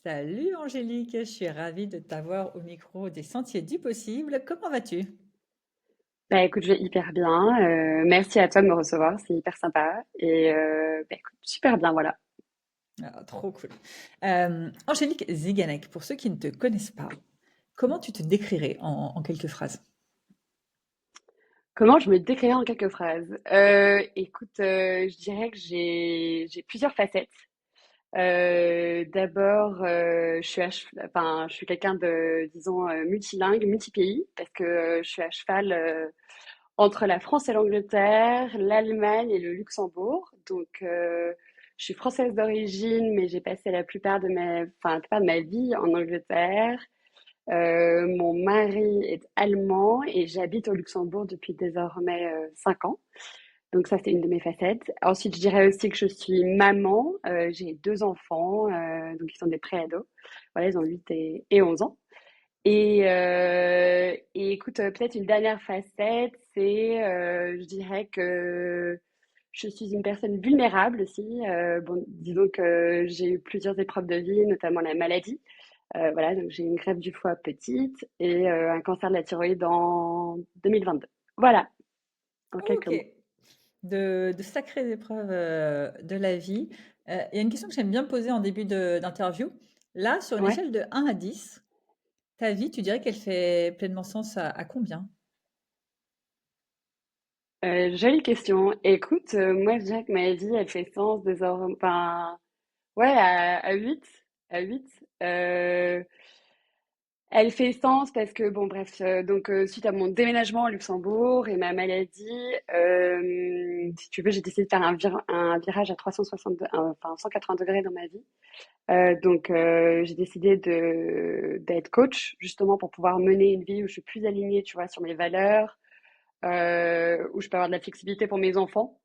Salut Angélique, je suis ravie de t'avoir au micro des Sentiers du Possible. Comment vas-tu? Bah écoute, je vais hyper bien. Merci à toi de me recevoir, c'est hyper sympa. Et bah écoute, super bien, voilà. Ah, trop cool. Angélique Ziganek, pour ceux qui ne te connaissent pas, comment tu te décrirais en quelques phrases? Comment je me décrirais en quelques phrases? Écoute, je dirais que j'ai plusieurs facettes. D'abord, je suis quelqu'un de, disons, multilingue, multi-pays, parce que je suis à cheval entre la France et l'Angleterre, l'Allemagne et le Luxembourg. Donc, je suis française d'origine, mais j'ai passé la plupart de ma vie en Angleterre. Mon mari est allemand et j'habite au Luxembourg depuis désormais 5 ans. Donc ça, c'est une de mes facettes. Ensuite, je dirais aussi que je suis maman. J'ai deux enfants, donc ils sont des préados. Voilà, ils ont 8 et 11 ans. Et écoute, peut-être une dernière facette, c'est, je dirais que je suis une personne vulnérable aussi. Bon, disons que j'ai eu plusieurs épreuves de vie, notamment la maladie. Voilà, donc j'ai une greffe du foie petite et un cancer de la thyroïde en 2022. Voilà, en quelques Ok, mots. de sacrées épreuves de la vie. Il y a une question que j'aime bien poser en début d'interview. Là, sur une Ouais. échelle de 1 à 10, ta vie, tu dirais qu'elle fait pleinement sens à combien? Jolie question. Écoute, moi je dirais que ma vie, elle fait sens désormais. Enfin, ouais, à 8. À 8. Euh, Elle fait sens parce que, bon, bref, donc suite à mon déménagement au Luxembourg et ma maladie, si tu veux, j'ai décidé de faire un virage à 360, enfin 180 degrés dans ma vie. Donc, j'ai décidé d'être coach, justement pour pouvoir mener une vie où je suis plus alignée, tu vois, sur mes valeurs, où je peux avoir de la flexibilité pour mes enfants.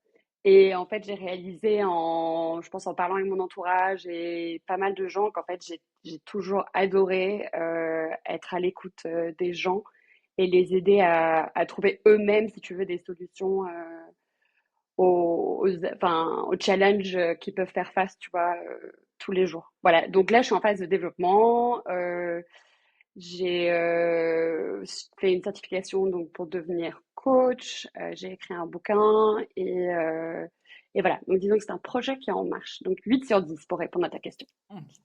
Et en fait, j'ai réalisé je pense en parlant avec mon entourage et pas mal de gens qu'en fait, j'ai toujours adoré être à l'écoute des gens et les aider à trouver eux-mêmes, si tu veux, des solutions aux challenges qu'ils peuvent faire face, tu vois, tous les jours. Voilà. Donc là, je suis en phase de développement. J'ai fait une certification donc pour devenir coach. J'ai écrit un bouquin et voilà. Donc disons que c'est un projet qui est en marche. Donc 8 sur 10 pour répondre à ta question.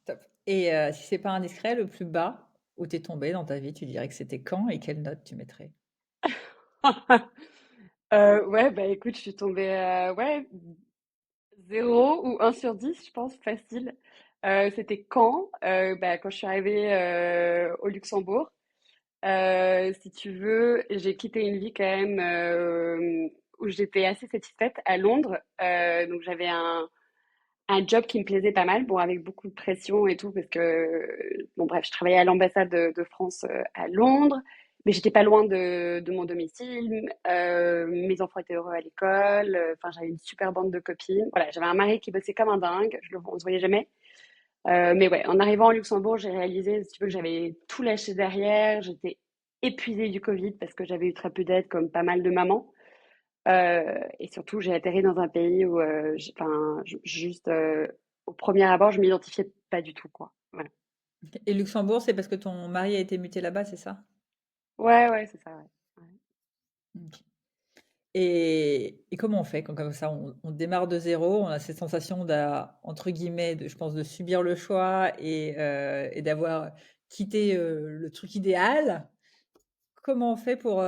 Top. Et si c'est pas indiscret, le plus bas où tu es tombé dans ta vie, tu dirais que c'était quand et quelle note tu mettrais? Ouais, bah écoute, je suis tombée ouais, 0 ou 1 sur 10 je pense, facile. C'était quand je suis arrivée au Luxembourg. Si tu veux, j'ai quitté une vie quand même où j'étais assez satisfaite à Londres. Donc j'avais un job qui me plaisait pas mal, bon, avec beaucoup de pression et tout, parce que, bon, bref, je travaillais à l'ambassade de France à Londres, mais j'étais pas loin de mon domicile. Mes enfants étaient heureux à l'école. Enfin, j'avais une super bande de copines. Voilà, j'avais un mari qui bossait comme un dingue. On se voyait jamais. Mais ouais, en arrivant au Luxembourg, j'ai réalisé, si tu veux, que j'avais tout lâché derrière. J'étais épuisée du Covid parce que j'avais eu très peu d'aide, comme pas mal de mamans. Et surtout, j'ai atterri dans un pays où, juste au premier abord, je m'identifiais pas du tout, quoi. Voilà. Et Luxembourg, c'est parce que ton mari a été muté là-bas, c'est ça? Ouais, ouais, c'est ça, ouais. Ouais. OK. Et comment on fait quand comme ça on démarre de zéro, on a cette sensation entre guillemets, je pense, de subir le choix et d'avoir quitté le truc idéal. Comment on fait pour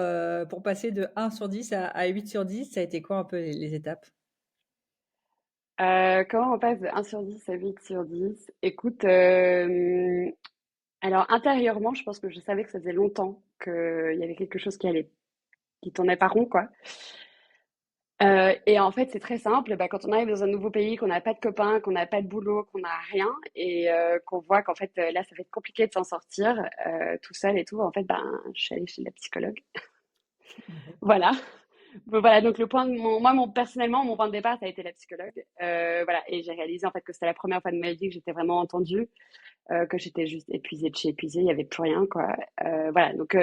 passer de 1 sur 10 à 8 sur 10? Ça a été quoi un peu les étapes? Comment on passe de 1 sur 10 à 8 sur 10? Écoute, alors intérieurement, je pense que je savais que ça faisait longtemps qu'il y avait quelque chose qui tournait pas rond, quoi. Et en fait, c'est très simple. Bah, quand on arrive dans un nouveau pays, qu'on n'a pas de copains, qu'on n'a pas de boulot, qu'on n'a rien, et qu'on voit qu'en fait, là, ça va être compliqué de s'en sortir tout seul et tout. En fait, ben, je suis allée chez la psychologue. Mmh. Voilà. Bon, voilà. Donc, personnellement, mon point de départ, ça a été la psychologue. Voilà. Et j'ai réalisé en fait que c'était la première fois de ma vie que j'étais vraiment entendue, que j'étais juste épuisée de chez épuisée. Il y avait plus rien, quoi. Voilà. Donc,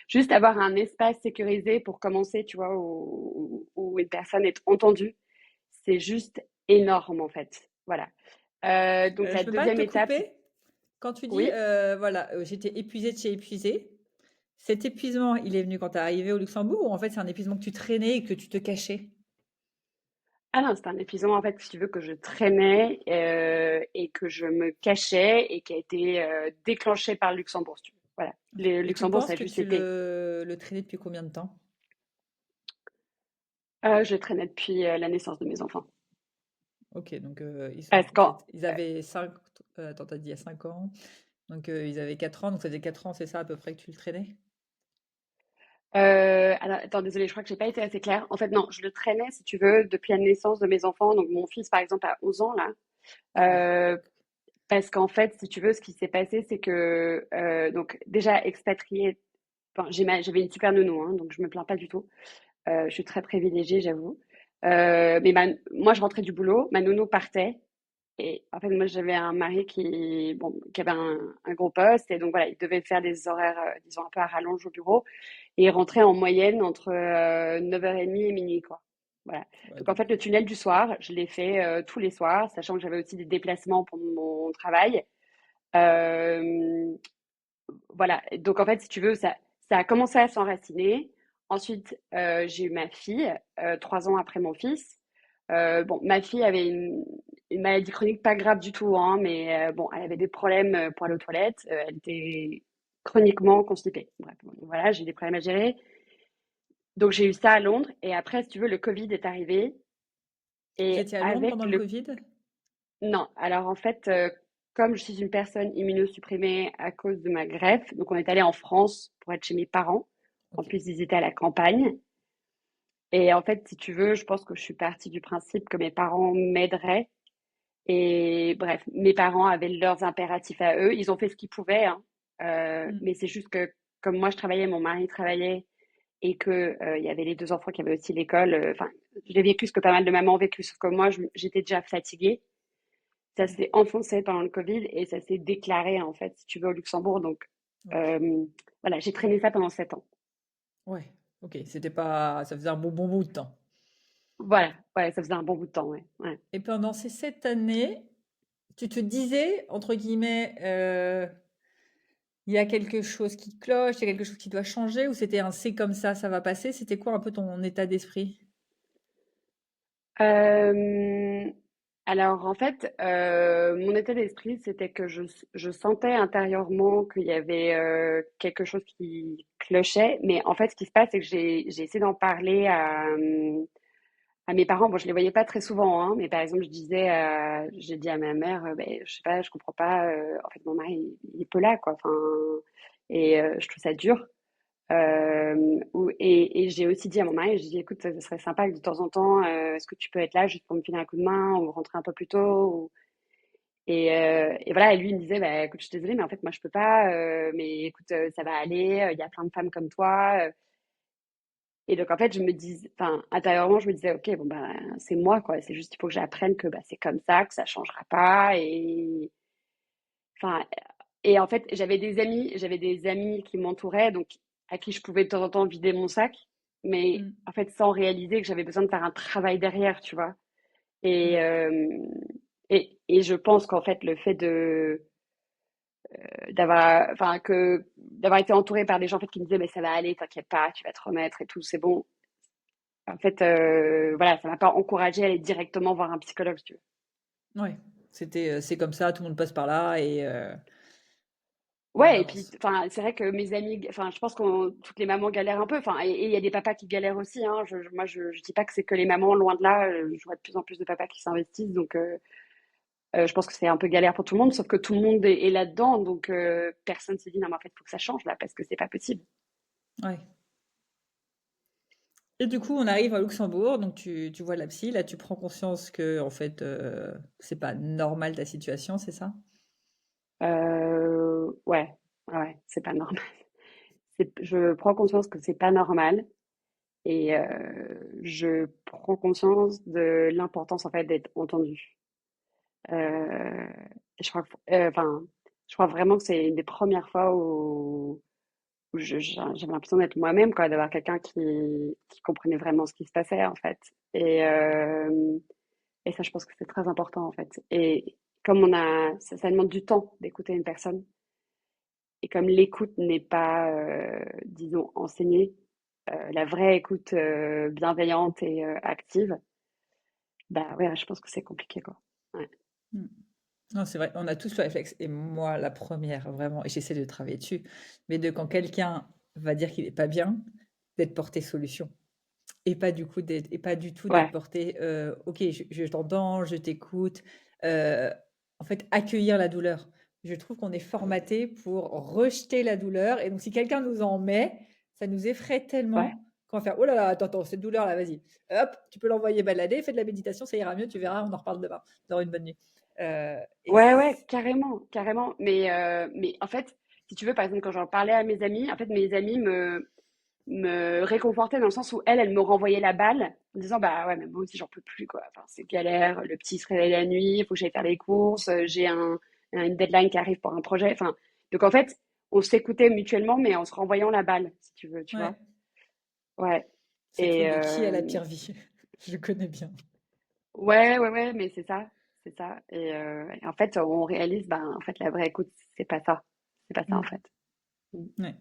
juste avoir un espace sécurisé pour commencer, tu vois, où une personne est entendue. C'est juste énorme en fait. Voilà. Donc la Je peux pas deuxième te étape, c'est... couper? Quand tu dis, Oui. voilà, j'étais épuisée de chez épuisée, cet épuisement, il est venu quand tu es arrivée au Luxembourg ou en fait c'est un épuisement que tu traînais et que tu te cachais? Ah non, c'était un épuisement en fait, si tu veux, que je traînais et que je me cachais et qui a été déclenché par le Luxembourg, si tu veux. Voilà. OK, Le et tu Luxembourg, ça penses a que juste tu été. le traînais depuis combien de temps? Je traînais depuis la naissance de mes enfants. OK, donc ils sont Parce qu'en ils avaient 5. Attends, tu dit il y a 5 ans, donc ils avaient 4 ans, donc ça faisait 4 ans, c'est ça à peu près que tu le traînais? alors, attends, désolée, je crois que j'ai pas été assez claire. En fait, non, je le traînais, si tu veux, depuis la naissance de mes enfants. Donc, mon fils, par exemple, a 11 ans, là. Ah oui, Euh, Parce qu'en fait, si tu veux, ce qui s'est passé, c'est que, donc, déjà expatriée, enfin, j'avais une super nounou, hein, donc je me plains pas du tout. Je suis très privilégiée, j'avoue. Mais moi, je rentrais du boulot, ma nounou partait. Et en fait, moi, j'avais un mari bon, qui avait un gros poste. Et donc, voilà, il devait faire des horaires, disons, un peu à rallonge au bureau. Et il rentrait en moyenne entre 9h30 et minuit, quoi. Voilà. ouais, Donc, en donc fait, le tunnel du soir, je l'ai fait tous les soirs, sachant que j'avais aussi des déplacements pour mon travail. Euh, voilà. Donc, en fait, si tu veux, ça a commencé à s'enraciner. Ensuite, j'ai eu ma fille, 3 ans après mon fils. Bon, ma fille avait une maladie chronique pas grave du tout, hein, mais bon, elle avait des problèmes pour aller aux toilettes. Elle était chroniquement constipée. Bref, bon, voilà, j'ai des problèmes à gérer. Donc, j'ai eu ça à Londres. Et après, si tu veux, le Covid est arrivé. vous Et étiez à Londres avec pendant le le... Covid? Non, alors en fait, comme je suis une personne immunosupprimée à cause de ma greffe, donc on est allé en France pour être chez mes parents. En OK. plus, ils étaient à la campagne. Et en fait, si tu veux, je pense que je suis partie du principe que mes parents m'aideraient. Et bref, mes parents avaient leurs impératifs à eux. Ils ont fait ce qu'ils pouvaient, hein. Mmh. Mais c'est juste que comme moi je travaillais, mon mari travaillait et que il y avait les deux enfants qui avaient aussi l'école. Enfin, je l'ai vécu ce que pas mal de mamans ont vécu, sauf que moi j'étais déjà fatiguée. Ça Ouais, s'est enfoncé pendant le Covid et ça s'est déclaré en fait, si tu veux, au Luxembourg. Donc OK. euh, voilà, j'ai traîné ça pendant 7 ans. Ouais, OK, c'était pas ça faisait un bon bout de temps. Voilà, ouais, ça faisait un bon bout de temps, ouais, ouais. Et pendant ces 7 années, tu te disais, entre guillemets, «Il y a quelque chose qui cloche, il y a quelque chose qui doit changer» ou c'était un «c'est comme ça va passer»? C'était quoi un peu ton état d'esprit? Euh, alors en fait, mon état d'esprit, c'était que je sentais intérieurement qu'il y avait quelque chose qui clochait. Mais en fait, ce qui se passe, c'est que j'ai essayé d'en parler à mes parents. Bon, je les voyais pas très souvent, hein, mais par exemple, j'ai dit à ma mère, ben, je sais pas, je comprends pas. En fait, mon mari, il est peu là, quoi. Enfin, et je trouve ça dur. Et j'ai aussi dit à mon mari, j'ai dit, écoute, ça serait sympa que de temps en temps, est-ce que tu peux être là juste pour me filer un coup de main ou rentrer un peu plus tôt et voilà, et lui il me disait, bah, écoute, je suis désolée, mais en fait, moi, je peux pas, mais écoute, ça va aller, il y a plein de femmes comme toi. Et donc, en fait, enfin, intérieurement, je me disais, ok, bon, bah, c'est moi, quoi, c'est juste, il faut que j'apprenne que bah, c'est comme ça, que ça changera pas. Enfin, et en fait, j'avais des amis qui m'entouraient, donc à qui je pouvais de temps en temps vider mon sac, mais Mmh. en fait, sans réaliser que j'avais besoin de faire un travail derrière, tu vois. Et, Ouais. euh, et je pense qu'en fait, le fait d'avoir été entourée par des gens en fait, qui me disaient, mais ça va aller, t'inquiète pas, tu vas te remettre et tout, c'est bon. En fait, voilà, ça m'a pas encouragée à aller directement voir un psychologue, si tu veux. Ouais, c'était, «C'est comme ça, tout le monde passe par là et on Ouais, et puis, avance». enfin, c'est vrai que mes amis, enfin, je pense que toutes les mamans galèrent un peu. Enfin, et il y a des papas qui galèrent aussi, hein. Moi, je dis pas que c'est que les mamans, loin de là. Je vois de plus en plus de papas qui s'investissent, donc je pense que c'est un peu galère pour tout le monde. Sauf que tout le monde est là-dedans, donc personne se dit non, mais en fait, il faut que ça change là, parce que c'est pas possible. Ouais. Et du coup, on arrive à Luxembourg, donc tu vois la psy, là, tu prends conscience que en fait, c'est pas normal ta situation, c'est ça? Ouais, ouais, c'est pas normal. Je prends conscience que c'est pas normal, et je prends conscience de l'importance en fait d'être entendue. Euh, je crois enfin, je crois vraiment que c'est une des premières fois où j'avais l'impression d'être moi-même, quoi, d'avoir quelqu'un qui comprenait vraiment ce qui se passait, en fait. Et ça, je pense que c'est très important, en fait. comme ça demande du temps d'écouter une personne. Et comme l'écoute n'est pas, disons, enseignée, la vraie écoute bienveillante et active, bah ouais, je pense que c'est compliqué, quoi. Ouais. Mmh. Non, c'est vrai, on a tous le réflexe et moi la première vraiment et j'essaie de travailler dessus, mais de quand quelqu'un va dire qu'il est pas bien, d'être porté solution et pas du coup d'être et pas du tout d'être Ouais, porté, «OK, je t'entends, je t'écoute», heu, en fait, accueillir la douleur. Je trouve qu'on est formaté pour rejeter la douleur et donc si quelqu'un nous en met, ça nous effraie ouais. tellement qu'on va faire: «Oh là là, attends, attends, cette douleur-là, vas-y, hop, tu peux l'envoyer balader, fais de la méditation, ça ira mieux, tu verras, on en reparle demain, tu auras une bonne nuit». Et Ouais, ouais, carrément, carrément. Mais en fait, si tu veux, par exemple, quand j'en parlais à mes amis, en fait, mes amis me réconfortaient dans le sens où elles me renvoyaient la balle en disant, bah ouais, mais moi aussi, j'en peux plus, quoi. Enfin, c'est galère, le petit se réveille la nuit, il faut que j'aille faire les courses, j'ai une deadline qui arrive pour un projet. Enfin, donc en fait, on s'écoutait mutuellement, mais en se renvoyant la balle, si tu veux, tu vois. ouais, Ouais. c'est le Et truc de qui a la pire vie. Je connais bien. ouais, ouais, ouais, mais c'est ça, c'est ça. Et en fait, on réalise, ben, en fait, la vraie écoute, c'est pas ça en Mmh, fait. Mm. ouais.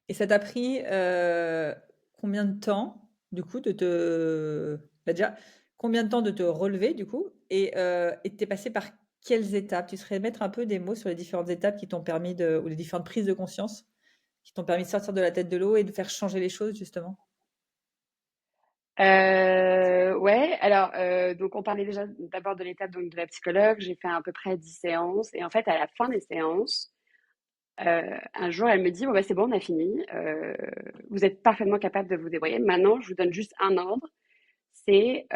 Et ça t'a pris, combien de temps, du coup, bah, déjà, combien de temps de te relever, du coup? Et tu es passé par quelles étapes? Tu saurais mettre un peu des mots sur les différentes étapes qui t'ont permis ou les différentes prises de conscience qui t'ont permis de sortir de la tête de l'eau et de faire changer les choses, justement? Ouais, alors donc on parlait déjà d'abord de l'étape donc de la psychologue. J'ai fait à peu près 10 séances et en fait à la fin des séances, un jour elle me dit bon bah c'est bon on a fini, vous êtes parfaitement capable de vous débrouiller. Maintenant je vous donne juste un ordre, c'est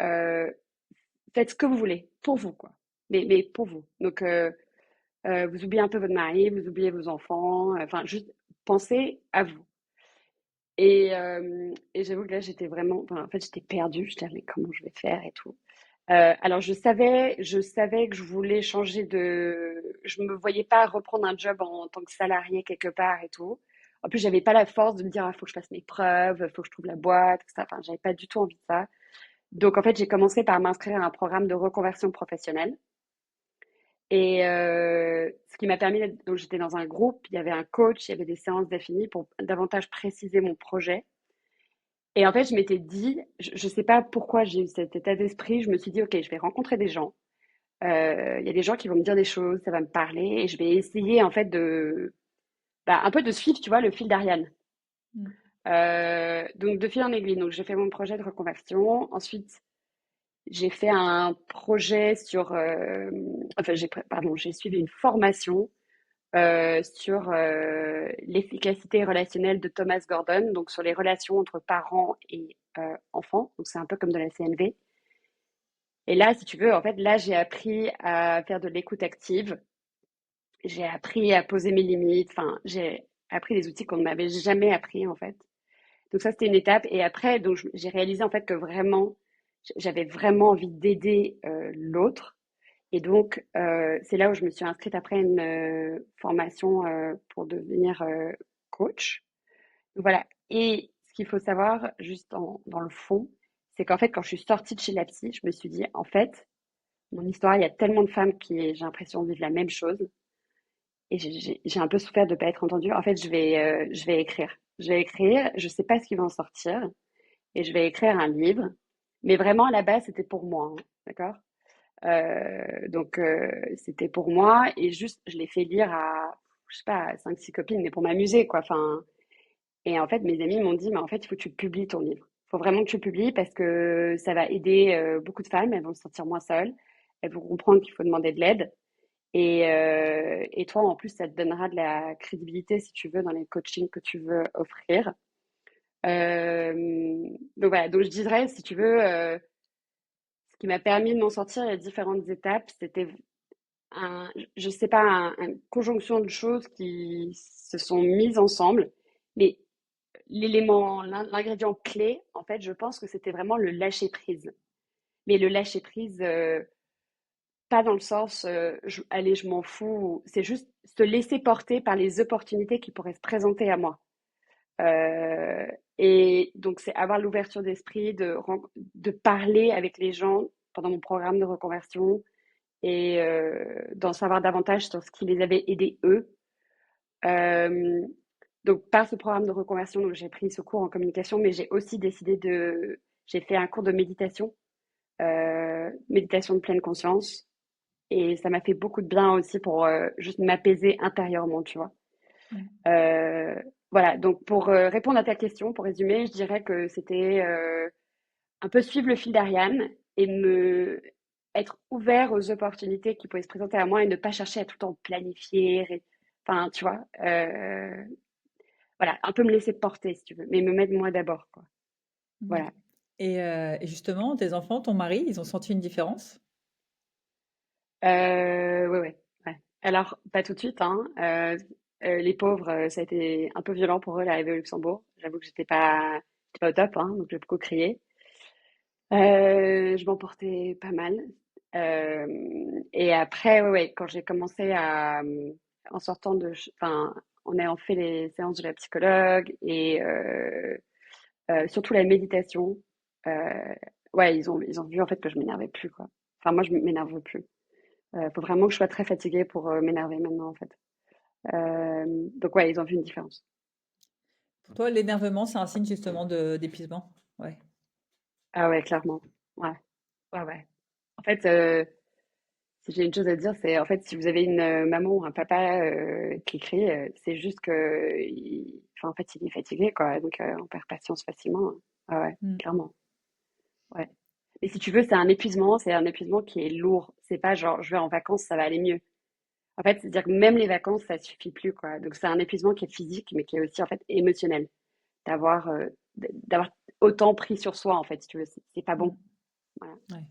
faites ce que vous voulez pour vous quoi, mais pour vous. Donc vous oubliez un peu votre mari, vous oubliez vos enfants, enfin juste pensez à vous. Et j'avoue que là, j'étais vraiment, enfin, en fait, j'étais perdue. Je disais, mais comment je vais faire et tout. Alors, je savais que je voulais changer je me voyais pas reprendre un job en tant que salarié quelque part et tout. En plus, j'avais pas la force de me dire, ah, faut que je fasse mes preuves, faut que je trouve la boîte, etc. Enfin, j'avais pas du tout envie de ça. Donc, en fait, j'ai commencé par m'inscrire à un programme de reconversion professionnelle. Et ce qui m'a permis donc j'étais dans un groupe, il y avait un coach, il y avait des séances d'affini pour davantage préciser mon projet. Et en fait, je m'étais dit, je sais pas pourquoi j'ai eu cet état d'esprit, je me suis dit, ok, je vais rencontrer des gens. Il y a des gens qui vont me dire des choses, ça va me parler, et je vais essayer en fait bah, un peu de suivre, tu vois, le fil d'Ariane. Mmh. Donc de fil en aiguille. Donc j'ai fait mon projet de reconversion. Ensuite, j'ai fait un projet enfin j'ai suivi une formation sur l'efficacité relationnelle de Thomas Gordon, donc sur les relations entre parents et enfants. Donc c'est un peu comme de la CNV. Et là, si tu veux, en fait, là, j'ai appris à faire de l'écoute active. J'ai appris à poser mes limites. Enfin, j'ai appris des outils qu'on ne m'avait jamais appris, en fait. Donc ça, c'était une étape. Et après, donc, j'ai réalisé, en fait, que vraiment, j'avais vraiment envie d'aider l'autre. Et donc, c'est là où je me suis inscrite après une formation pour devenir coach. Donc voilà. Et ce qu'il faut savoir, juste dans le fond, c'est qu'en fait, quand je suis sortie de chez la psy, je me suis dit, en fait, mon histoire, il y a tellement de femmes qui, j'ai l'impression, vivent la même chose. Et j'ai un peu souffert de ne pas être entendue. En fait, je vais écrire. Je vais écrire, je ne sais pas ce qui va en sortir. Et je vais écrire un livre. Mais vraiment, à la base, c'était pour moi. Hein, d'accord? Donc, c'était pour moi. Et juste, je l'ai fait lire à, je sais pas, à 5-6 copines, mais pour m'amuser, quoi. Enfin, et en fait, mes amis m'ont dit, mais en fait, il faut que tu publies ton livre. Il faut vraiment que tu le publies parce que ça va aider beaucoup de femmes. Elles vont se sentir moins seules. Elles vont comprendre qu'il faut demander de l'aide. Et toi, en plus, ça te donnera de la crédibilité, si tu veux, dans les coachings que tu veux offrir. Donc voilà, donc je dirais, si tu veux, ce qui m'a permis de m'en sortir, il y a différentes étapes. C'était je sais pas, une conjonction de choses qui se sont mises ensemble. Mais l'ingrédient clé, en fait, je pense que c'était vraiment le lâcher prise. Mais le lâcher prise, pas dans le sens, allez, je m'en fous. C'est juste se laisser porter par les opportunités qui pourraient se présenter à moi. Euh, et donc, c'est avoir l'ouverture d'esprit, de parler avec les gens pendant mon programme de reconversion et d'en savoir davantage sur ce qui les avait aidés eux. Euh, donc, par ce programme de reconversion, donc j'ai pris ce cours en communication, mais j'ai aussi décidé de... J'ai fait un cours de méditation, méditation de pleine conscience. Et ça m'a fait beaucoup de bien aussi pour juste m'apaiser intérieurement, tu vois. Mmh. Euh, voilà, donc pour répondre à ta question, pour résumer, je dirais que c'était un peu suivre le fil d'Ariane et me être ouvert aux opportunités qui pouvaient se présenter à moi et ne pas chercher à tout le temps planifier. Enfin, tu vois, voilà, un peu me laisser porter si tu veux, mais me mettre moi d'abord, quoi. Mmh. Voilà. Et justement, tes enfants, ton mari, ils ont senti une différence? Ouais, ouais, ouais. Alors, pas tout de suite, hein. Les pauvres, ça a été un peu violent pour eux l'arrivée au Luxembourg. J'avoue que j'étais pas au top, hein, donc j'ai beaucoup crié. Je m'en portais pas mal. Et après, ouais, ouais, quand j'ai commencé à, en sortant enfin, en ayant fait les séances de la psychologue et surtout la méditation, euh, ouais, ils ont vu en fait que je m'énervais plus, quoi. Enfin, moi, je m'énerve plus. Faut vraiment que je sois très fatiguée pour m'énerver maintenant, en fait. Donc, ouais, ils ont vu une différence. Pour toi, l'énervement, c'est un signe justement d'épuisement? Ouais. Ah ouais, clairement. Ouais, ouais, ouais. En fait, si j'ai une chose à dire, c'est en fait, si vous avez une maman ou un papa qui crie, c'est juste que, enfin, en fait, il est fatigué, quoi. Donc, on perd patience facilement, hein. Ah ouais, Mmh. clairement. Ouais. Et si tu veux, c'est un épuisement qui est lourd. C'est pas genre, je vais en vacances, ça va aller mieux. En fait, c'est-à-dire que même les vacances, ça suffit plus, quoi. Donc, c'est un épuisement qui est physique, mais qui est aussi, en fait, émotionnel. D'avoir d'avoir autant pris sur soi, en fait, si tu veux. C'est pas Mmh. bon. Voilà. Ouais.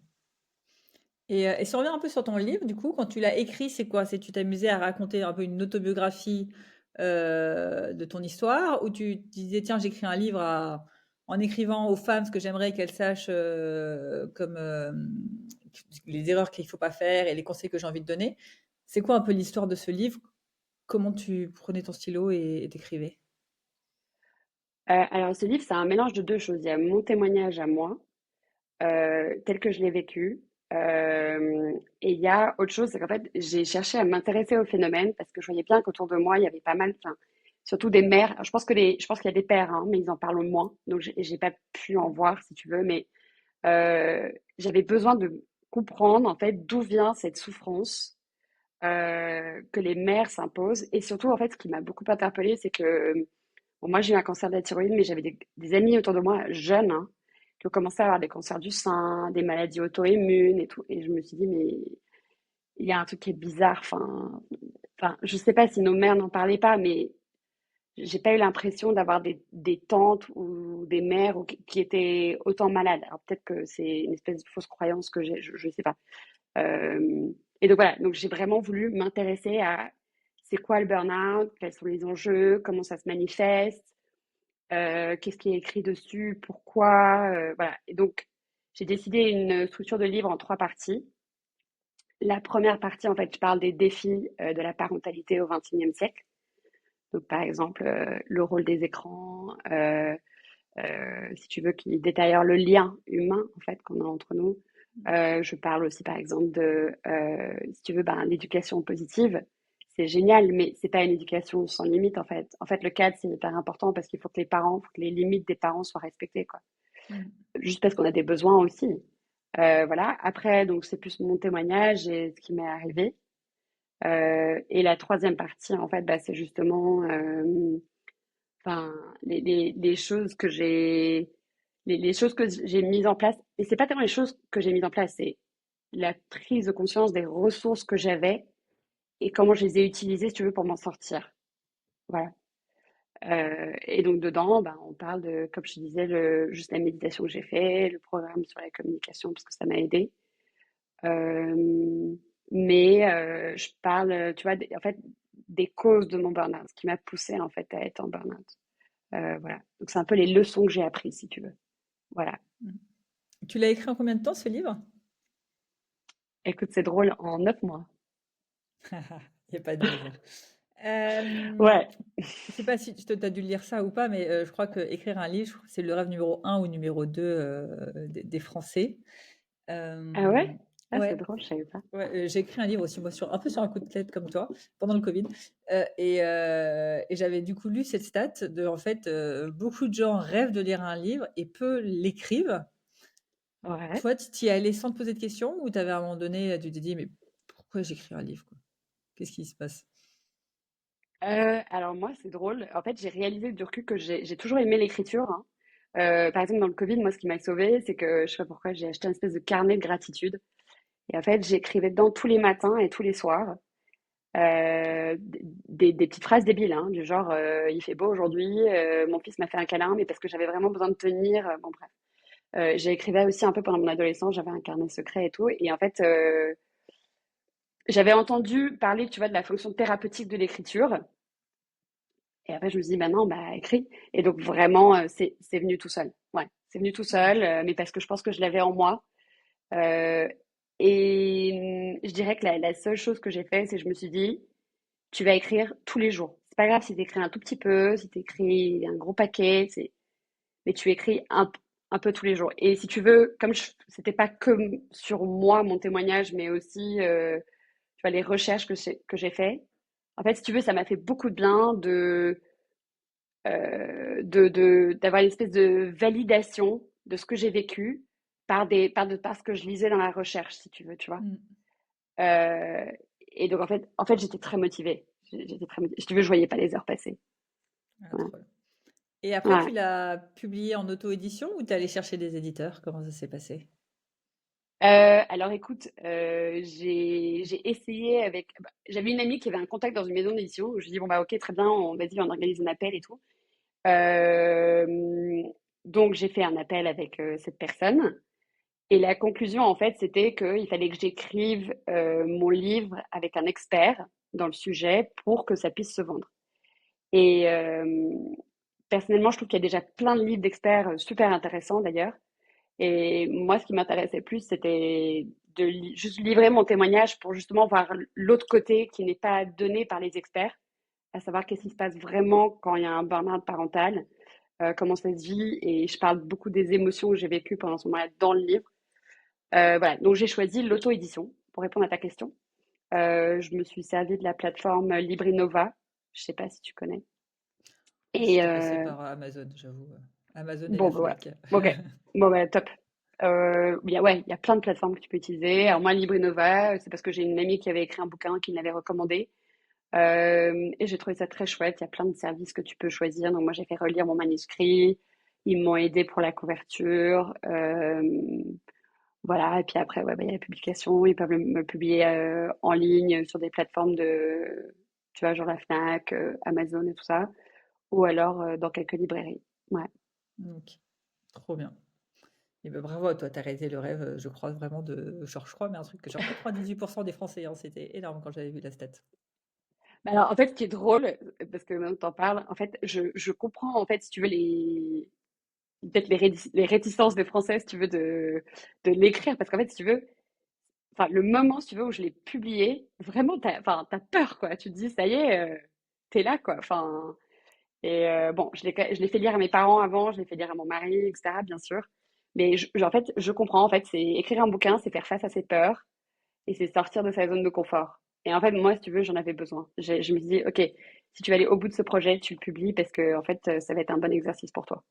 Et si on revient un peu sur ton livre, du coup, quand tu l'as écrit, c'est quoi? C'est tu t'amusais à raconter un peu une autobiographie, de ton histoire? Ou tu disais: «Tiens, j'écris un livre à en écrivant aux femmes ce que j'aimerais qu'elles sachent, comme, les erreurs qu'il faut pas faire et les conseils que j'ai envie de donner». C'est quoi un peu l'histoire de ce livre? Comment tu prenais ton stylo et tu Alors, ce livre, c'est un mélange de deux choses. Il y a mon témoignage à moi, tel que je l'ai vécu. Et il y a autre chose, c'est qu'en fait, j'ai cherché à m'intéresser au phénomène parce que je voyais bien qu'autour de moi, il y avait pas mal, enfin, surtout des mères. Alors, je pense qu'il y a des pères, hein, mais ils en parlent moins. Donc, j'ai pas pu en voir, si tu veux. Mais euh, j'avais besoin de comprendre, en fait, d'où vient cette souffrance que les mères s'imposent. Et surtout, en fait, ce qui m'a beaucoup interpellée, c'est que bon, moi, j'ai eu un cancer de la thyroïde, mais j'avais des amis autour de moi, jeunes, hein, qui ont commencé à avoir des cancers du sein, des maladies auto-immunes et tout. Et je me suis dit, mais il y a un truc qui est bizarre. Enfin, je sais pas si nos mères n'en parlaient pas, mais j'ai pas eu l'impression d'avoir des tantes ou des mères qui étaient autant malades. Alors peut-être que c'est une espèce de fausse croyance que j'ai, je sais pas. Et donc voilà, donc j'ai vraiment voulu m'intéresser à c'est quoi le burn-out, quels sont les enjeux, comment ça se manifeste, qu'est-ce qui est écrit dessus, pourquoi, voilà. Et donc j'ai décidé une structure de livre en trois parties. La première partie, en fait, je parle des défis de la parentalité au XXIe siècle. Donc par exemple, le rôle des écrans, si tu veux, qui détaille le lien humain en fait qu'on a entre nous. Je parle aussi par exemple de, si tu veux, ben, l'éducation positive. C'est génial, mais c'est pas une éducation sans limite en fait. En fait, le cadre c'est hyper important parce qu'il faut que les limites des parents soient respectées quoi. Mmh. Juste parce qu'on a des besoins aussi. Voilà. Après, donc c'est plus mon témoignage et ce qui m'est arrivé. Et la troisième partie, en fait, bah, c'est justement enfin, les choses que les choses que j'ai mises en place. Et c'est pas tellement les choses que j'ai mises en place, c'est la prise de conscience des ressources que j'avais et comment je les ai utilisées, si tu veux, pour m'en sortir. Voilà. Et donc dedans, ben, on parle de, comme je te disais, juste la méditation que j'ai fait, le programme sur la communication, parce que ça m'a aidé. Mais je parle, tu vois, en fait, des causes de mon burn-out, ce qui m'a poussée en fait à être en burn-out. Voilà. Donc c'est un peu les leçons que j'ai apprises, si tu veux. Voilà. Mmh. Tu l'as écrit en combien de temps ce livre? Écoute, c'est drôle, en 9 mois. Il y a pas de mesure. Hem, Ouais. je sais pas si tu as dû lire ça ou pas, mais je crois qu'écrire un livre, c'est le rêve numéro un ou numéro 2 des Français. Ah Hem, ouais? Ah, c'est Ouais, drôle, je savais pas. ouais, j'ai écrit un livre aussi, moi, sur un peu sur un coup de tête comme toi, pendant le covid, et j'avais du coup lu cette stat de en fait, beaucoup de gens rêvent de lire un livre et peu l'écrivent. Ouais. Toi, tu y es allé sans te poser de questions ou tu avais à un moment donné, tu t'es dit: «Mais pourquoi j'écris un livre, quoi? Qu'est-ce qui se passe?» Alors moi, c'est drôle. En fait, j'ai réalisé du recul que j'ai toujours aimé l'écriture, hein. Par exemple, dans le Covid, moi, ce qui m'a sauvée, c'est que je sais pas pourquoi, j'ai acheté un espèce de carnet de gratitude. Et en fait, j'écrivais dedans tous les matins et tous les soirs des petites phrases débiles, hein, du genre il fait beau aujourd'hui, mon fils m'a fait un câlin, mais parce que j'avais vraiment besoin de tenir. Bon, bref. J'écrivais aussi un peu pendant mon adolescence, j'avais un carnet secret et tout. Et en fait, j'avais entendu parler, tu vois, de la fonction thérapeutique de l'écriture. Et après, je me suis dit, bah non, bah écris. Et donc, vraiment, c'est venu tout seul. Ouais, c'est venu tout seul, OK. mais parce que je pense que je l'avais en moi. Euh, et je dirais que la seule chose que j'ai fait, c'est que je me suis dit, tu vas écrire tous les jours. C'est pas grave si tu écris un tout petit peu, si tu écris un gros paquet, mais tu écris un peu tous les jours. Et si tu veux, comme c'était pas que sur moi, mon témoignage, mais aussi tu vois, les recherches que j'ai fait, en fait, si tu veux, ça m'a fait beaucoup de bien d'avoir une espèce de validation de ce que j'ai vécu par ce que je lisais dans la recherche, si tu veux, tu vois. Mmh. Euh, et donc, en fait, j'étais très motivée. J'étais très motivée. Si tu veux, je voyais pas les heures passer. Ah, Ouais. trop bien. Et après, tu Ouais. l'as publié en auto-édition ou tu es allé chercher des éditeurs? Comment ça s'est passé? Alors écoute, j'ai essayé avec. Bah, j'avais une amie qui avait un contact dans une maison d'édition. Je lui ai dit, bon, bah, ok, très bien, vas-y, on organise un appel et tout. Euh, donc, j'ai fait un appel avec cette personne. Et la conclusion, en fait, c'était qu'il fallait que j'écrive mon livre avec un expert dans le sujet pour que ça puisse se vendre. Et personnellement, je trouve qu'il y a déjà plein de livres d'experts super intéressants d'ailleurs. Et moi, ce qui m'intéressait plus, c'était de juste livrer mon témoignage pour justement voir l'autre côté qui n'est pas donné par les experts, à savoir qu'est-ce qui se passe vraiment quand il y a un burn-out parental, comment ça se vit. Et je parle beaucoup des émotions que j'ai vécues pendant ce moment-là dans le livre. Voilà, donc j'ai choisi l'auto-édition pour répondre à ta question. Je me suis servi de la plateforme Librinova. Je sais pas si tu connais. Et J'étais passée par Amazon, j'avoue. Amazon et bon, la bah ouais. Fnac. Ok. Bon, bah top. Ouais, il y a plein de plateformes que tu peux utiliser. Alors moi, Librinova, c'est parce que j'ai une amie qui avait écrit un bouquin qui me l'avait recommandé. Et j'ai trouvé ça très chouette. Il y a plein de services que tu peux choisir. Donc moi, j'ai fait relire mon manuscrit. Ils m'ont aidé pour la couverture. Voilà. Et puis après, ouais, bah, il y a la publication. Ils peuvent me publier en ligne sur des plateformes tu vois, genre la Fnac, Amazon et tout ça. Ou alors dans quelques librairies. Ouais. OK, trop bien. Et ben bravo à toi, tu as réalisé le rêve, je crois vraiment de genre, je crois, mais un truc que genre 98 des Français, hein, c'était énorme quand j'avais vu la stat. Bah alors, en fait, ce qui est drôle, parce que maintenant que t'en parles, en fait, je comprends, en fait, si tu veux, peut-être les réticences des Français, si tu veux, de l'écrire. Parce qu'en fait, si tu veux, enfin, le moment, si tu veux, où je l'ai publié, vraiment, enfin, t'as peur, quoi. Tu te dis, ça y est, t'es là, quoi. Enfin, et bon, je l'ai fait lire à mes parents avant, je l'ai fait lire à mon mari, etc., bien sûr. Mais en fait, je comprends, en fait, c'est écrire un bouquin, c'est faire face à ses peurs. Et c'est sortir de sa zone de confort. Et en fait, moi, si tu veux, j'en avais besoin. Je me suis dit, OK, si tu veux aller au bout de ce projet, tu le publies parce que, en fait, ça va être un bon exercice pour toi.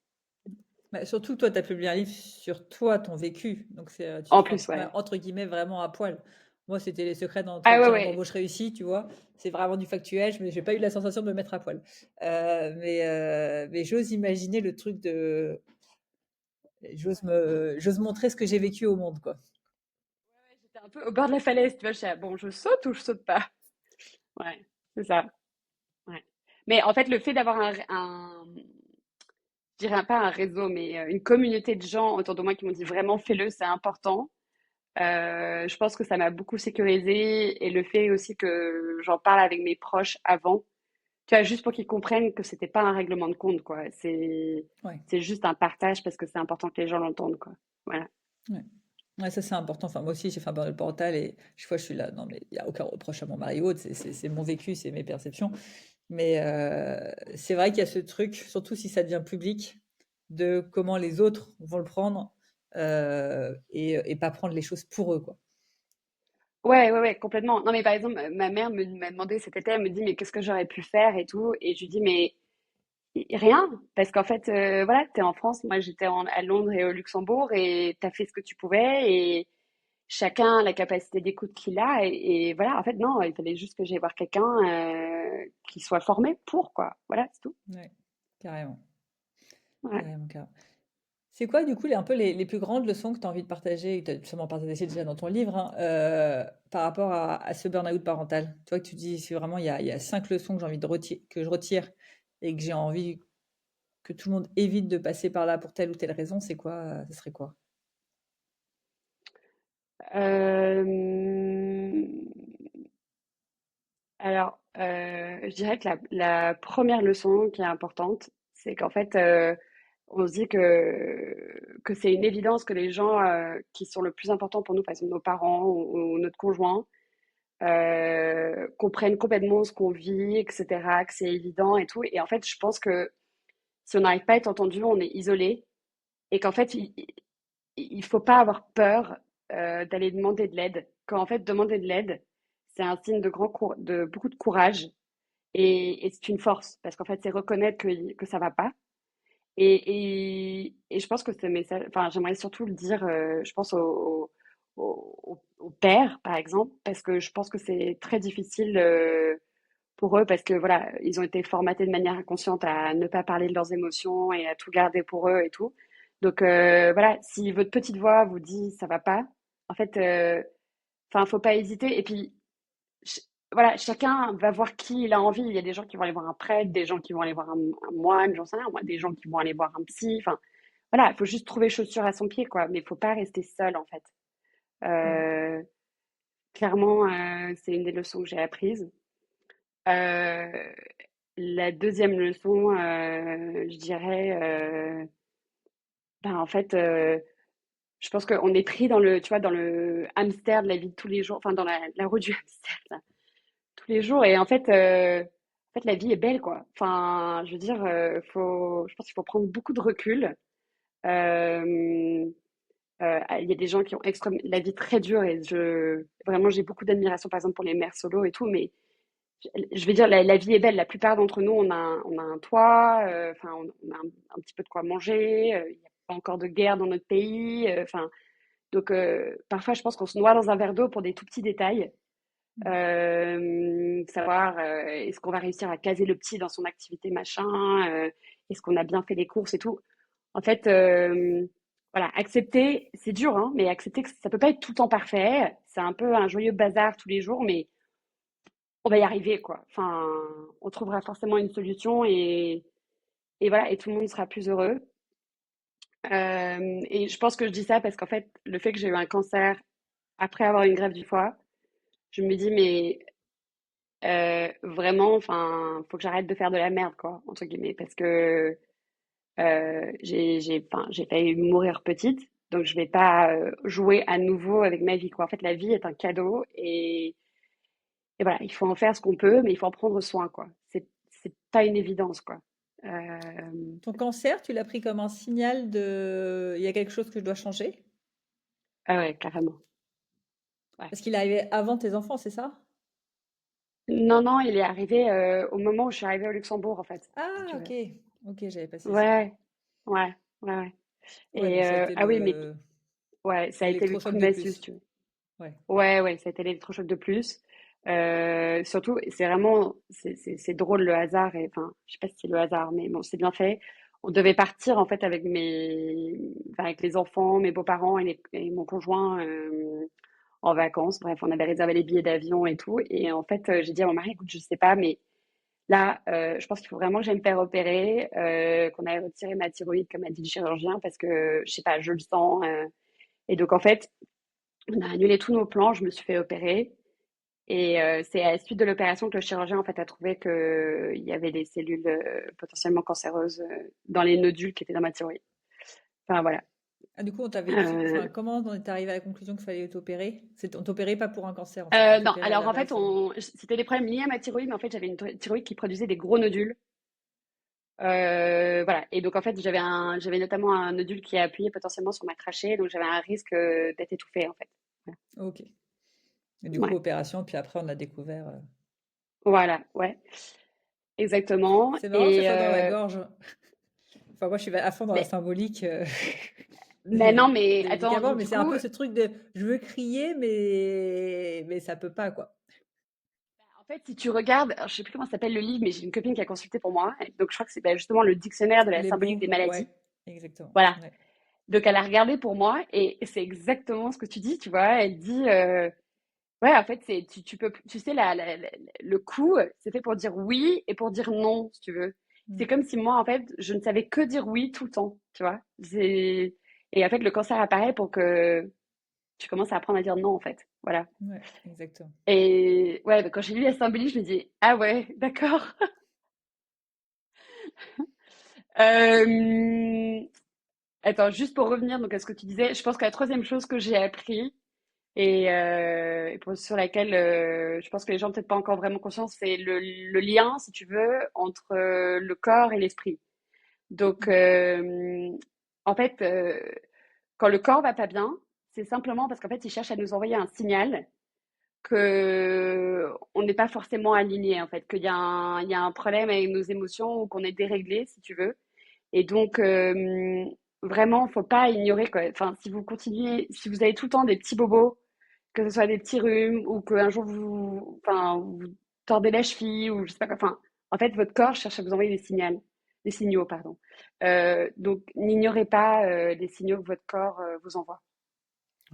Bah, surtout toi, tu as publié un livre sur toi, ton vécu, donc c'est, tu te En mets plus, ouais. entre guillemets «vraiment à poil». Moi, c'était les secrets Ah ouais, d'entretien ouais. d'embauche réussi, tu vois? C'est vraiment du factuel, mais j'ai pas eu la sensation de me mettre à poil. Mais j'ose imaginer le truc de j'ose montrer ce que j'ai vécu au monde, quoi. J'étais un peu au bord de la falaise, tu vois. Bon, je saute ou je saute pas? Ouais, c'est ça. Ouais. Mais en fait, le fait d'avoir je dirais pas un réseau, mais une communauté de gens autour de moi qui m'ont dit vraiment fais-le, c'est important. Je pense que ça m'a beaucoup sécurisée et le fait aussi que j'en parle avec mes proches avant, tu vois, juste pour qu'ils comprennent que c'était pas un règlement de compte, quoi. Ouais, C'est juste un partage parce que c'est important que les gens l'entendent, quoi. Voilà. ouais. Ouais, ça, c'est important. Enfin, moi aussi, j'ai fait un burn-out parental et chaque fois, je suis là, non, mais il y a aucun reproche à mon mari ou autre, c'est mon vécu, c'est mes perceptions. Mais c'est vrai qu'il y a ce truc, surtout si ça devient public, de comment les autres vont le prendre et pas prendre les choses pour eux, quoi. Ouais, ouais, ouais, complètement. Non, mais par exemple, ma mère m'a demandé cet été, elle me dit, mais qu'est-ce que j'aurais pu faire et tout. Et je lui dis, mais rien. Parce qu'en fait, voilà, t'es en France, moi j'étais à Londres et au Luxembourg et t'as fait ce que tu pouvais et chacun a la capacité d'écoute qu'il a. Et voilà, en fait, non, il fallait juste que j'aille voir quelqu'un qui soit formé pour, quoi. Voilà, c'est tout. Ouais, carrément, Ouais. carrément, carrément. C'est quoi, du coup, un peu les plus grandes leçons que tu as envie de partager, et que tu as sûrement partagé déjà dans ton livre, hein, par rapport à ce burn-out parental? Toi, que tu dis, c'est vraiment, il y a 5 leçons que j'ai envie que je retire et que j'ai envie que tout le monde évite de passer par là pour telle ou telle raison, c'est quoi, ce serait quoi? Euh, alors, je dirais que la première leçon qui est importante, c'est qu'en fait, on se dit que c'est une évidence que les gens qui sont le plus importants pour nous, par exemple nos parents ou notre conjoint, comprennent complètement ce qu'on vit, etc., que c'est évident et tout. Et en fait, je pense que si on n'arrive pas à être entendu, on est isolé et qu'en fait, il faut pas avoir peur d'aller demander de l'aide. Quand en fait, demander de l'aide, c'est un signe de beaucoup de courage et c'est une force parce qu'en fait, c'est reconnaître que ça va pas. Et je pense que ce message, enfin, j'aimerais surtout le dire, je pense aux pères, par exemple, parce que je pense que c'est très difficile pour eux, parce que voilà, ils ont été formatés de manière inconsciente à ne pas parler de leurs émotions et à tout garder pour eux et tout. Donc voilà, si votre petite voix vous dit ça va pas, en fait, enfin, faut pas hésiter. Et puis ch- voilà, chacun va voir qui il a envie. Il y a des gens qui vont aller voir un prêtre, des gens qui vont aller voir un moine, j'en sais rien, moi, des gens qui vont aller voir un psy. Enfin, voilà, il faut juste trouver chaussure à son pied, quoi. Mais il faut pas rester seul, en fait. Ouais. Euh, clairement, c'est une des leçons que j'ai apprises. Euh, la deuxième leçon, je dirais, ben, en fait, je pense qu'on est pris dans le, tu vois, dans le hamster de la vie de tous les jours, enfin, dans la roue du hamster, là, tous les jours. Et en fait, la vie est belle, quoi. Enfin, je veux dire, je pense qu'il faut prendre beaucoup de recul. Euh, il y a des gens qui ont la vie très dure et vraiment, j'ai beaucoup d'admiration, par exemple, pour les mères solo et tout, mais je vais dire, la vie est belle. La plupart d'entre nous, on a un toit, enfin, on a un petit peu de quoi manger, il n'y a pas encore de guerre dans notre pays, enfin, donc parfois, je pense qu'on se noie dans un verre d'eau pour des tout petits détails. Savoir est-ce qu'on va réussir à caser le petit dans son activité machin, est-ce qu'on a bien fait les courses et tout. En fait, voilà, accepter, c'est dur, hein, mais accepter que ça peut pas être tout le temps parfait. C'est un peu un joyeux bazar tous les jours, mais on va y arriver, quoi. Enfin, on trouvera forcément une solution et voilà, et tout le monde sera plus heureux. Et je pense que je dis ça parce qu'en fait, le fait que j'ai eu un cancer après avoir une greffe du foie, je me dis, mais vraiment, enfin, faut que j'arrête de faire de la merde, quoi, entre guillemets, parce que enfin, j'ai failli mourir petite, donc je vais pas jouer à nouveau avec ma vie, quoi. En fait, la vie est un cadeau et voilà, il faut en faire ce qu'on peut, mais il faut en prendre soin, quoi. C'est pas une évidence, quoi. Euh, Ton cancer, tu l'as pris comme un signal de il y a quelque chose que je dois changer? ah ouais, carrément. Ouais. Parce qu'il est arrivé avant tes enfants, c'est ça? Non, non, il est arrivé au moment où je suis arrivée au Luxembourg, en fait, si Ah, tu veux. OK. OK, j'avais pas saisi. Ouais, ouais, ouais, ouais. Ouais, donc Et ça a été ah oui, mais ouais, ça a été le coup l'électrochoc de de massue, si plus. tu veux. Ouais. Ouais, ouais, ça a été l'électrochoc de plus. Surtout, c'est vraiment, c'est drôle le hasard. Et enfin, je sais pas si c'est le hasard, mais bon, c'est bien fait. On devait partir en fait enfin, avec les enfants, mes beaux-parents et mon conjoint en vacances. Bref, on avait réservé les billets d'avion et tout. Et en fait, j'ai dit à mon mari, écoute, je sais pas, mais là, je pense qu'il faut vraiment que j'aille me faire opérer, qu'on aille retirer ma thyroïde, comme a dit le chirurgien, parce que je sais pas, je le sens. Et donc en fait, on a annulé tous nos plans. Je me suis fait opérer. Et c'est à la suite de l'opération que le chirurgien en fait a trouvé qu'il y avait des cellules potentiellement cancéreuses dans les nodules qui étaient dans ma thyroïde. Enfin voilà. Ah, du coup, on t'avait dit, Euh, enfin, comment on est arrivé à la conclusion qu'il fallait t'opérer? On t'opérait pas pour un cancer, en fait, on non, t'opérait à alors la en fait, base. c'était des problèmes liés à ma thyroïde, mais en fait j'avais une thyroïde qui produisait des gros nodules. Voilà. Et donc en fait j'avais notamment un nodule qui a appuyé potentiellement sur ma trachée, donc j'avais un risque d'être étouffée en fait. Voilà. OK. Et du coup, Ouais, opération, puis après, on a découvert. voilà, ouais, exactement. C'est marrant, Et chaque fois dans la gorge. Enfin, moi, je suis à fond dans la mais, symbolique mais non, mais des attends, médicaments, donc mais du c'est un coup, peu ce truc de je veux crier, mais ça peut pas, quoi. en fait, si tu regardes, alors, je sais plus comment s'appelle le livre, mais j'ai une copine qui a consulté pour moi. Et donc je crois que c'est bah, justement le dictionnaire de la Les symbolique mots, des maladies. ouais, exactement. Voilà. Ouais. Donc elle a regardé pour moi et c'est exactement ce que tu dis, tu vois. Elle dit, ouais, en fait, tu peux, tu sais, le coup, c'est fait pour dire oui et pour dire non, si tu veux. C'est Mm. comme si moi, en fait, je ne savais que dire oui tout le temps, tu vois. Et en fait, le cancer apparaît pour que tu commences à apprendre à dire non, en fait. Voilà. Ouais, exactement. Et ouais, donc quand j'ai lu la symbolique, je me dis, ah ouais, d'accord. Euh, Attends, juste pour revenir donc à ce que tu disais, je pense que la troisième chose que j'ai appris sur laquelle je pense que les gens n'ont peut-être pas encore vraiment conscience, c'est le lien, si tu veux, entre le corps et l'esprit. Donc, Mm. en fait, quand le corps va pas bien, c'est simplement parce qu'en fait, il cherche à nous envoyer un signal que on n'est pas forcément aligné, en fait, il y a un problème avec nos émotions ou qu'on est déréglé, si tu veux. Et donc, vraiment, faut pas ignorer, quoi. Enfin, si vous continuez, si vous avez tout le temps des petits bobos, que ce soit des petits rhumes ou qu'un jour vous tordez la cheville ou je sais pas quoi. Enfin, en fait, votre corps cherche à vous envoyer des signaux, pardon. Donc, n'ignorez pas les signaux que votre corps vous envoie.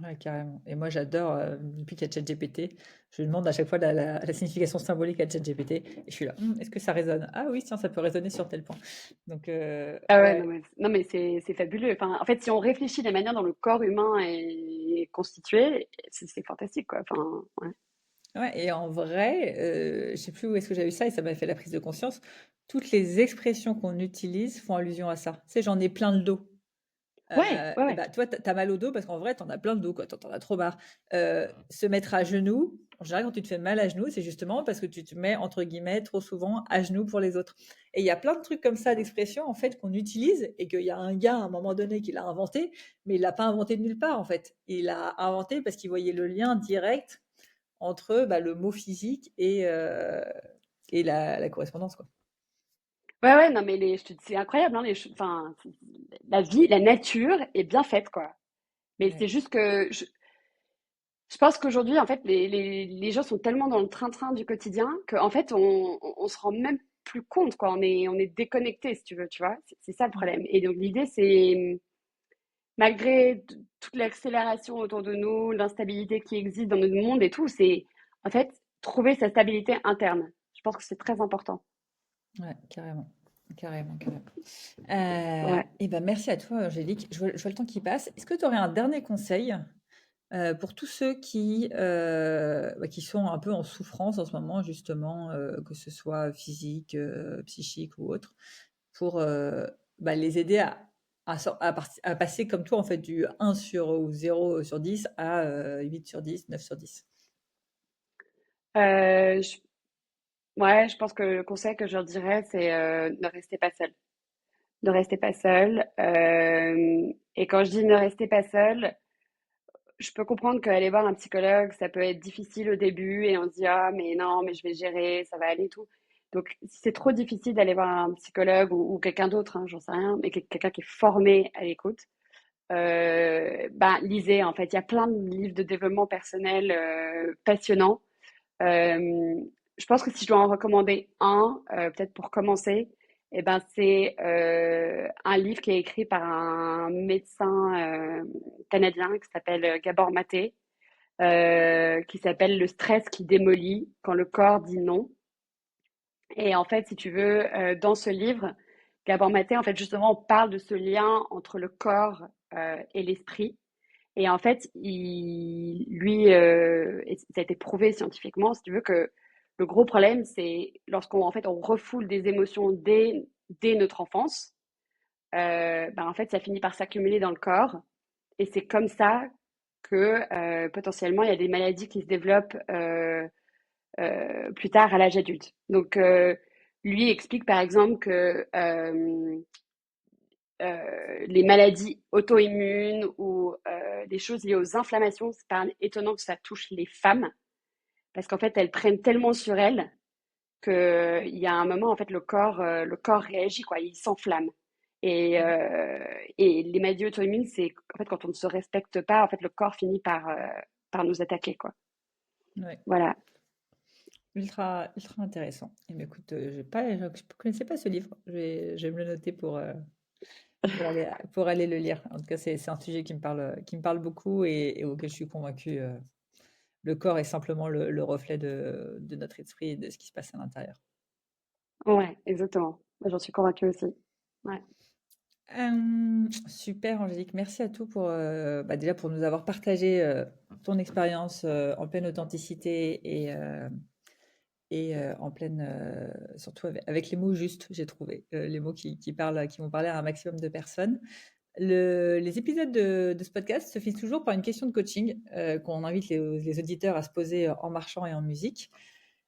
Ouais, carrément. Et moi, j'adore, depuis qu'il y a ChatGPT, je demande à chaque fois la signification symbolique à ChatGPT et je suis là: est-ce que ça résonne? Ah oui, tiens, ça peut résonner sur tel point». Donc Ah ouais, ouais, non mais c'est fabuleux. Enfin, en fait, si on réfléchit de la manière dont le corps humain est constitué, c'est fantastique, quoi. Enfin, ouais. ouais et en vrai, je sais plus où est-ce que j'ai vu ça et ça m'a fait la prise de conscience, toutes les expressions qu'on utilise font allusion à ça. Tu sais, «J'en ai plein le dos». Ouais, ouais, Et ouais. bah, toi, tu as mal au dos parce qu'en vrai, tu en as plein le dos, quoi, tu en as trop marre. Se mettre à genoux, en général, quand tu te fais mal à genoux, c'est justement parce que tu te mets, entre guillemets, trop souvent à genoux pour les autres. Et il y a plein de trucs comme ça, d'expressions, en fait, qu'on utilise et qu'il y a un gars, à un moment donné, qui l'a inventé, mais il l'a pas inventé de nulle part, en fait. Il l'a inventé parce qu'il voyait le lien direct entre, bah, le mot physique et la correspondance, quoi. Ouais, ouais, non mais je te dis, c'est incroyable, hein, enfin, la vie, la nature est bien faite, quoi. Mais Ouais. c'est juste que je pense qu'aujourd'hui, en fait, les gens sont tellement dans le train-train du quotidien qu'en fait, on se rend même plus compte, quoi. On est déconnecté, si tu veux, tu vois. C'est ça le Mmh. problème. Et donc, l'idée, c'est, malgré toute l'accélération autour de nous, l'instabilité qui existe dans notre monde et tout, c'est, en fait, trouver sa stabilité interne. Je pense que c'est très important. Ouais, carrément. Carrément, carrément. Ouais. Et ben merci à toi, Angélique. Je vois le temps qui passe. Est-ce que tu aurais un dernier conseil pour tous ceux qui sont un peu en souffrance en ce moment, justement, que ce soit physique, psychique ou autre, pour bah, les aider à passer comme toi, en fait, du 1 sur ou 0 sur 10 à 8 sur 10, 9 sur 10. Euh, je, ouais, je pense que le conseil que je leur dirais, c'est ne restez pas seul. Ne restez pas seul. Et quand je dis ne restez pas seul, je peux comprendre qu'aller voir un psychologue, ça peut être difficile au début et on se dit, ah, mais non, mais je vais gérer, ça va aller et tout. Donc, si c'est trop difficile d'aller voir un psychologue ou quelqu'un d'autre, hein, j'en sais rien, mais quelqu'un qui est formé à l'écoute, ben, lisez, en fait. Il y a plein de livres de développement personnel passionnants. Euh, je pense que si je dois en recommander un, peut-être pour commencer, eh ben c'est un livre qui est écrit par un médecin canadien qui s'appelle Gabor Maté, qui s'appelle Le stress qui démolit quand le corps dit non. Et en fait, si tu veux, dans ce livre, Gabor Maté, en fait, justement, on parle de ce lien entre le corps et l'esprit. Et en fait, et ça a été prouvé scientifiquement, si tu veux, que le gros problème, c'est lorsqu'on en fait, on refoule des émotions dès notre enfance, ben, en fait, ça finit par s'accumuler dans le corps. Et c'est comme ça que potentiellement, il y a des maladies qui se développent plus tard à l'âge adulte. Donc, lui explique par exemple que les maladies auto-immunes ou des choses liées aux inflammations, c'est pas étonnant que ça touche les femmes parce qu'en fait, elles prennent tellement sur elles qu'il y a un moment, en fait, le corps réagit, quoi, il s'enflamme. Mmh. Et les maladies auto-immunes, c'est en fait quand on ne se respecte pas, en fait, le corps finit par nous attaquer, quoi. Ouais, Voilà. ultra, ultra intéressant. Et bien, écoute, je ne connaissais pas ce livre. Je vais me le noter pour aller le lire. En tout cas, c'est un sujet qui me parle beaucoup et auquel je suis convaincue. Le corps est simplement le reflet de notre esprit et de ce qui se passe à l'intérieur. Ouais, exactement. Moi, j'en suis convaincue aussi. Ouais. Super Angélique, merci à toi pour, déjà pour nous avoir partagé, ton expérience, en pleine authenticité et en pleine, surtout avec les mots justes, j'ai trouvé, les mots qui vont parler à un maximum de personnes. Les épisodes de ce podcast se finissent toujours par une question de coaching, qu'on invite les auditeurs à se poser, en marchant et en musique.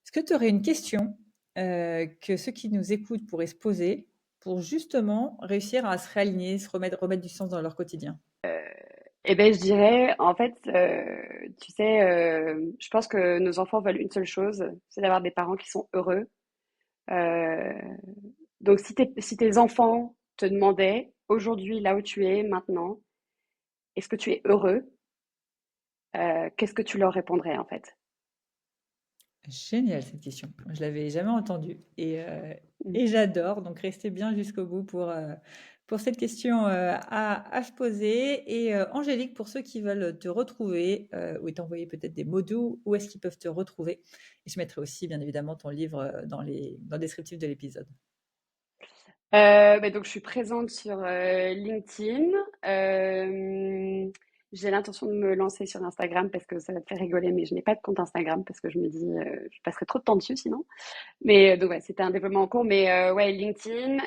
Est-ce que tu aurais une question, que ceux qui nous écoutent pourraient se poser pour justement réussir à se réaligner, se remettre du sens dans leur quotidien? Eh ben, je dirais, en fait, tu sais, je pense que nos enfants veulent une seule chose, c'est d'avoir des parents qui sont heureux. Euh, donc, si tes enfants te demandaient aujourd'hui, là où tu es maintenant, est-ce que tu es heureux? Qu'est-ce que tu leur répondrais, en fait? Génial cette question. Je l'avais jamais entendue Mm. et j'adore. Donc restez bien jusqu'au bout pour cette question, à se poser et Angélique, pour ceux qui veulent te retrouver, ou t'envoyer peut-être des mots doux, où est-ce qu'ils peuvent te retrouver? Et je mettrai aussi bien évidemment ton livre, dans le descriptif de l'épisode. Donc, je suis présente sur LinkedIn. J'ai l'intention de me lancer sur Instagram parce que ça va te faire rigoler, mais je n'ai pas de compte Instagram parce que je me dis je passerai trop de temps dessus sinon. Mais donc ouais, c'était un développement en cours. Mais ouais, LinkedIn.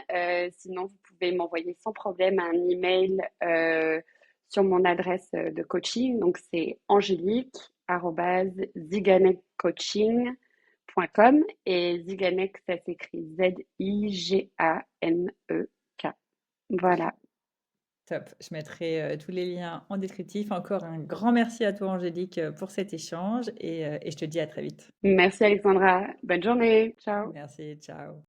Sinon, vous pouvez m'envoyer sans problème un email sur mon adresse de coaching. Donc c'est angélique@ziganekcoaching.com et Ziganek, ça s'écrit Ziganek. Voilà. Top. Je mettrai, tous les liens en descriptif. Encore un grand merci à toi Angélique, pour cet échange et je te dis à très vite. Merci Alexandra. Bonne journée. Ciao. Merci, ciao.